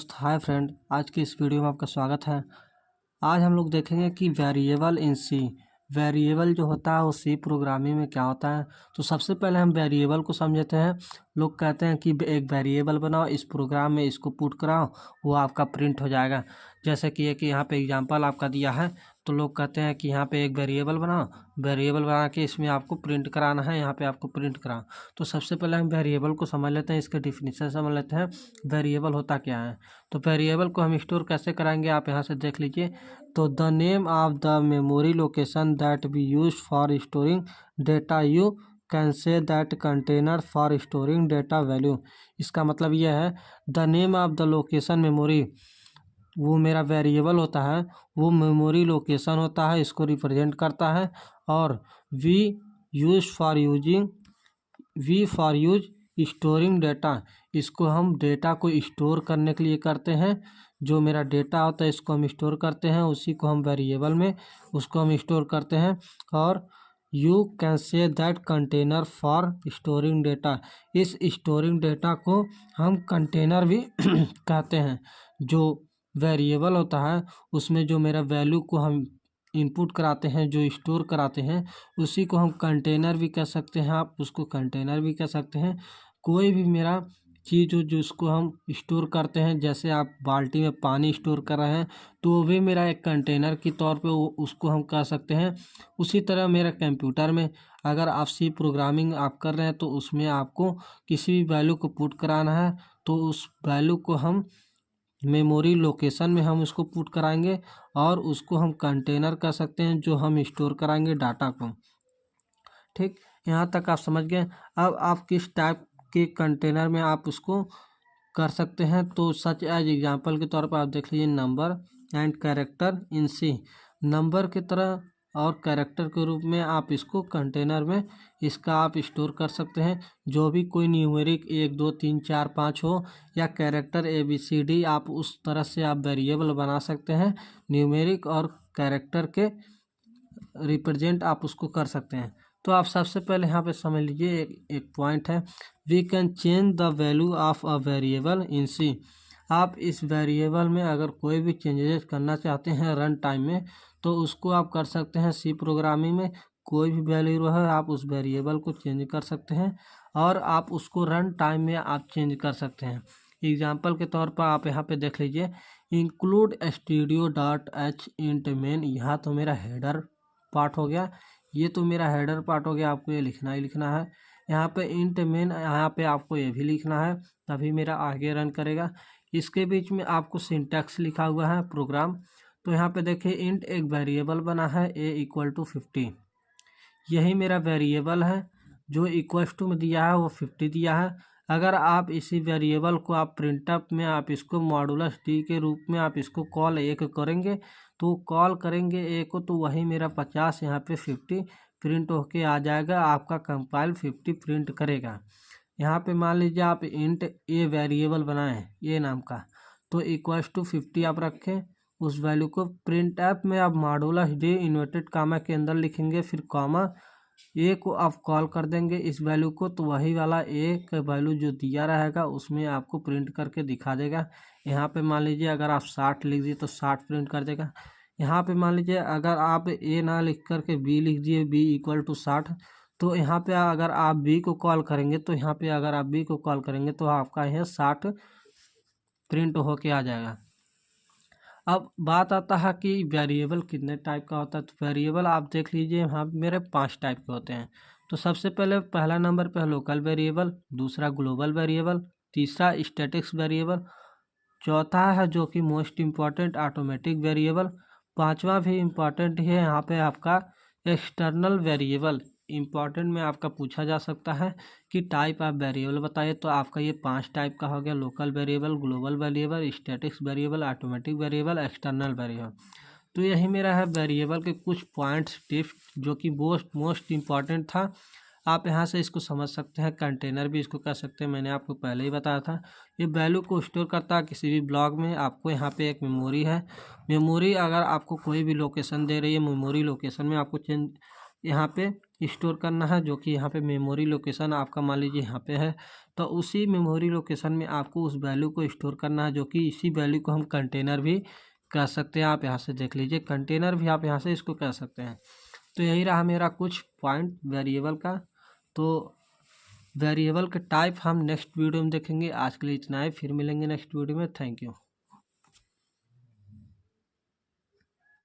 दोस्त, hi friend. आज की इस वीडियो में आपका स्वागत है। आज हम लोग देखेंगे कि वेरिएबल इन सी, वेरिएबल जो होता है वो सी प्रोग्रामिंग में क्या होता है। तो सबसे पहले हम वेरिएबल को समझते हैं। लोग कहते हैं कि एक वेरिएबल बनाओ, इस प्रोग्राम में इसको पुट कराओ, वो आपका प्रिंट हो जाएगा। जैसे कि यहाँ पे एग्जांपल आपका दिया है, तो लोग कहते हैं कि यहाँ पे एक वेरिएबल बनाओ, वेरिएबल बना के इसमें आपको प्रिंट कराना है, यहाँ पे आपको प्रिंट कराओ। तो सबसे पहले हम वेरिएबल को समझ लेते हैं, इसके डिफिनीशन समझ लेते हैं, वेरिएबल होता क्या है। तो वेरिएबल को हम स्टोर कैसे कराएंगे, आप यहाँ से देख लीजिए। तो the name of the memory location that B use for storing data, you can say that container for storing data value. इसका मतलब यह है, the name of the location memory, वो मेरा वेरिएबल होता है, वो मेमोरी लोकेशन होता है, इसको रिप्रेजेंट करता है। और we for use storing data, इसको हम डेटा को स्टोर करने के लिए करते हैं। जो मेरा डेटा होता है इसको हम स्टोर करते हैं, उसी को हम वेरिएबल में उसको हम स्टोर करते हैं। और you can say that container for storing data, इस स्टोरिंग डेटा को हम कंटेनर भी कहते हैं। जो वेरिएबल होता है उसमें जो मेरा वैल्यू को हम इनपुट कराते हैं, जो स्टोर कराते हैं, उसी को हम कंटेनर भी कह सकते हैं, आप उसको कंटेनर भी कह सकते हैं। कोई भी मेरा चीज़ हो जिसको हम स्टोर करते हैं, जैसे आप बाल्टी में पानी स्टोर कर रहे हैं तो वो भी मेरा एक कंटेनर के तौर पे उसको हम कह सकते हैं। उसी तरह मेरा कंप्यूटर में अगर आप सी प्रोग्रामिंग आप कर रहे हैं तो उसमें आपको किसी भी वैल्यू को पुट कराना है, तो उस वैल्यू को हम मेमोरी लोकेशन में हम उसको पुट कराएंगे और उसको हम कंटेनर कह सकते हैं, जो हम स्टोर कराएंगे डाटा को। ठीक, यहाँ तक आप समझ गए। अब आप किस टाइप के कंटेनर में आप उसको कर सकते हैं, तो सच एज एग्जांपल के तौर पर आप देख लीजिए, number and character in C. Number की तरह और कैरेक्टर के रूप में आप इसको कंटेनर में इसका आप स्टोर कर सकते हैं। जो भी कोई न्यूमेरिक 1 2 3 4 5 हो, या कैरेक्टर ABCD, आप उस तरह से आप वेरिएबल बना सकते हैं। न्यूमेरिक और कैरेक्टर के रिप्रेजेंट आप उसको कर सकते हैं। तो आप सबसे पहले यहाँ पे समझ लीजिए, एक पॉइंट है, we can change the value of a variable in C. आप इस वेरिएबल में अगर कोई भी चेंजेस करना चाहते हैं रन टाइम में, तो उसको आप कर सकते हैं। सी प्रोग्रामिंग में कोई भी वैल्यू है, आप उस वेरिएबल को चेंज कर सकते हैं और आप उसको रन टाइम में आप चेंज कर सकते हैं। एग्जाम्पल के तौर पर आप यहाँ पे देख लीजिए, इंक्लूड stdio.h इंट मेन। यहाँ तो मेरा हेडर पार्ट हो गया, ये तो मेरा हेडर पार्ट हो गया, आपको ये लिखना ही लिखना है। यहाँ पे इंट मेन, यहाँ पे आपको ये भी लिखना है, तभी मेरा आगे रन करेगा। इसके बीच में आपको सिंटैक्स लिखा हुआ है प्रोग्राम। तो यहाँ पे देखिए, इंट एक वेरिएबल बना है a=50, यही मेरा वेरिएबल है। जो इक्वल्स टू में दिया है वो 50 दिया है। अगर आप इसी वेरिएबल को आप प्रिंटअप में आप इसको मॉडुलस डी के रूप में आप इसको कॉल एक करेंगे, तो कॉल करेंगे ए को, तो वही मेरा 50 यहाँ पे 50 प्रिंट होके आ जाएगा। आपका कंपाइल 50 प्रिंट करेगा। यहाँ पे मान लीजिए आप इंट ए वेरिएबल बनाएं ए नाम का, तो इक्वल्स टू 50 आप रखें, उस वैल्यू को प्रिंट ऐप में आप मॉडुलस डी इन्वर्टेड कामा के अंदर लिखेंगे, फिर कॉमा ए को आप कॉल कर देंगे इस वैल्यू को, तो वही वाला ए का वैल्यू जो दिया रहेगा उसमें आपको प्रिंट करके दिखा देगा। यहाँ पे मान लीजिए अगर आप 60 लिख दिए तो 60 प्रिंट कर देगा। यहाँ पे मान लीजिए अगर आप ए ना लिख करके बी लिख दिए, b=60, तो यहाँ पे अगर आप बी को कॉल करेंगे, तो यहाँ पे अगर आप बी को कॉल करेंगे तो आपका यहाँ 60 प्रिंट होके आ जाएगा। अब बात आता है कि वेरिएबल कितने टाइप का होता है। तो वेरिएबल आप देख लीजिए, यहाँ मेरे 5 टाइप के होते हैं। तो सबसे पहले पहला नंबर पे लोकल वेरिएबल, दूसरा ग्लोबल वेरिएबल, तीसरा स्टैटिक्स वेरिएबल, चौथा है जो कि मोस्ट इम्पॉर्टेंट ऑटोमेटिक वेरिएबल, पांचवा भी इम्पॉर्टेंट है यहाँ पे आपका एक्सटर्नल वेरिएबल। इम्पॉर्टेंट में आपका पूछा जा सकता है कि टाइप ऑफ वेरिएबल बताइए, तो आपका ये 5 टाइप का हो गया, local variable, global variable, statics variable, automatic variable, external variable. तो यही मेरा है वेरिएबल के कुछ पॉइंट्स टिप्स, जो कि मोस्ट इम्पॉर्टेंट था। आप यहाँ से इसको समझ सकते हैं। कंटेनर भी इसको कह सकते हैं, मैंने आपको पहले ही बताया था। ये वैल्यू को स्टोर करता है किसी भी ब्लॉक में। आपको यहाँ पे एक मेमोरी है, मेमोरी अगर आपको कोई भी लोकेशन दे रही है, मेमोरी लोकेशन में आपको यहाँ पे स्टोर करना है, जो कि यहाँ पे मेमोरी लोकेशन आपका मान लीजिए यहाँ पे है, तो उसी मेमोरी लोकेशन में आपको उस वैल्यू को स्टोर करना है, जो कि इसी वैल्यू को हम कंटेनर भी कह सकते हैं। आप यहाँ से देख लीजिए, कंटेनर भी आप यहाँ से इसको कह सकते हैं। तो यही रहा मेरा कुछ पॉइंट वेरिएबल का। तो वेरिएबल के टाइप हम नेक्स्ट वीडियो में देखेंगे। आज के लिए इतना ही, फिर मिलेंगे नेक्स्ट वीडियो में। Thank you.